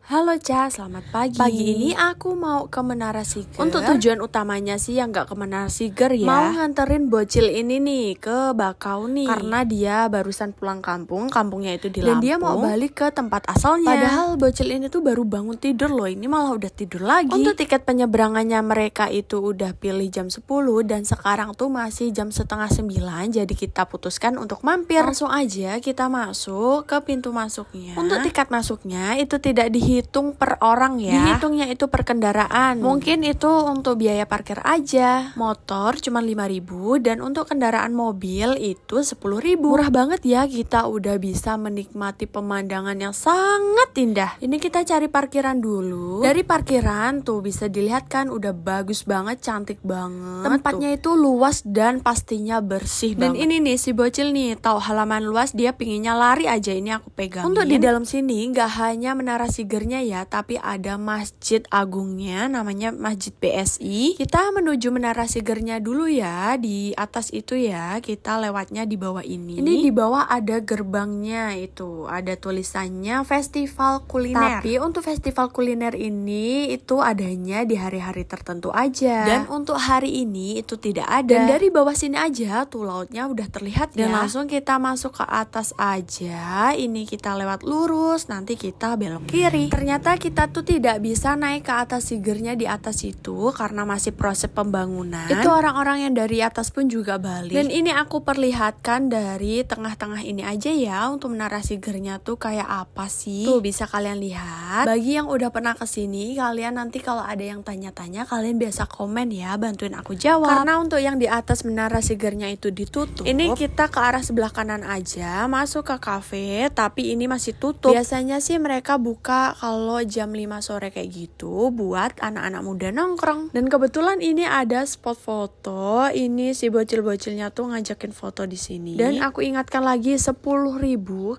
Halo Ca, selamat pagi. Pagi ini aku mau ke Menara Siger. Untuk tujuan utamanya sih yang gak ke Menara Siger ya, mau nganterin bocil ini nih ke Bakau nih. Karena dia barusan pulang kampung, kampungnya itu di Lampung. Dan dia mau balik ke tempat asalnya. Padahal bocil ini tuh baru bangun tidur loh, ini malah udah tidur lagi. Untuk tiket penyeberangannya mereka itu udah pilih jam 10 dan sekarang tuh masih jam setengah 9. Jadi kita putuskan untuk mampir. Langsung aja kita masuk ke pintu masuknya. Untuk tiket masuknya itu tidak dihitung per orang ya. Dihitungnya itu per kendaraan. Mungkin itu untuk biaya parkir aja. Motor cuma 5.000 dan untuk kendaraan mobil itu 10.000. Murah banget ya, kita udah bisa menikmati pemandangan yang sangat indah. Ini kita cari parkiran dulu. Dari parkiran tuh bisa dilihat kan udah bagus banget, cantik banget. Tempatnya itu luas dan pastinya bersih dan banget. Ini nih si bocil nih tahu halaman luas, dia pinginnya lari aja, ini aku pegangin. Untuk di dalam sini nggak hanya Menara Siger ya, tapi ada masjid agungnya namanya Masjid BSI. Kita menuju Menara Sigernya dulu ya, di atas itu ya, kita lewatnya di bawah ini. Ini di bawah ada gerbangnya, itu ada tulisannya festival kuliner. Tapi untuk festival kuliner ini itu adanya di hari-hari tertentu aja. Dan untuk hari ini itu tidak ada. Dan dari bawah sini aja tuh lautnya udah terlihat dan ya. Langsung kita masuk ke atas aja. Ini kita lewat lurus, nanti kita belok kiri. Ternyata kita tuh tidak bisa naik ke atas Sigernya di atas itu karena masih proses pembangunan. Itu orang-orang yang dari atas pun juga balik. Dan ini aku perlihatkan dari tengah-tengah ini aja ya, untuk Menara Sigernya tuh kayak apa sih. Tuh bisa kalian lihat. Bagi yang udah pernah kesini, kalian nanti kalau ada yang tanya-tanya, kalian biasa komen ya, bantuin aku jawab. Karena untuk yang di atas Menara Sigernya itu ditutup. Ini kita ke arah sebelah kanan aja, masuk ke kafe, tapi ini masih tutup. Biasanya sih mereka buka kalau jam 5 sore kayak gitu buat anak-anak muda nongkrong. Dan kebetulan ini ada spot foto. Ini si bocil-bocilnya tuh ngajakin foto di sini. Dan aku ingatkan lagi, 10.000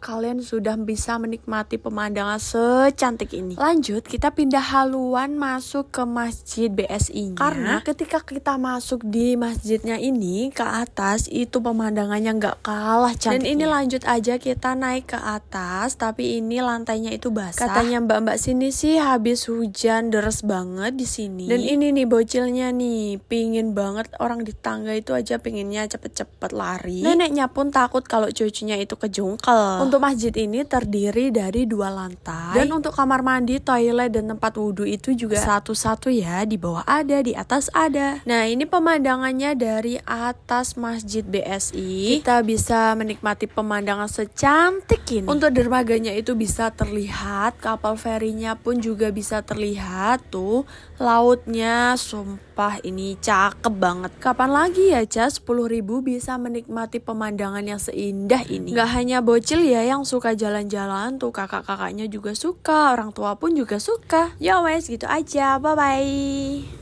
kalian sudah bisa menikmati pemandangan secantik ini. Lanjut, kita pindah haluan masuk ke Masjid BSI-nya. Karena ketika kita masuk di masjidnya ini ke atas, itu pemandangannya nggak kalah cantiknya. Dan ini lanjut aja kita naik ke atas, tapi ini lantainya itu basah. Katanya mbak-mbak sini sih habis hujan deres banget di sini. Dan ini nih bocilnya nih, pingin banget orang di tangga itu aja pinginnya cepet-cepet lari. Neneknya pun takut kalau cucunya itu kejungkel. Untuk masjid ini terdiri dari 2 lantai. Dan untuk kamar mandi, toilet, dan tempat wudhu itu juga satu-satu ya, di bawah ada, di atas ada. Nah ini pemandangannya dari atas Masjid BSI. Kita bisa menikmati pemandangan secantik ini. Untuk dermaganya itu bisa terlihat, kapal ferinya pun juga bisa terlihat tuh, lautnya sumpah ini cakep banget. Kapan lagi ya Ca 10.000 bisa menikmati pemandangan yang seindah ini? Gak hanya bocil ya yang suka jalan-jalan tuh, kakak-kakaknya juga suka, orang tua pun juga suka. Ya wes gitu aja, bye bye.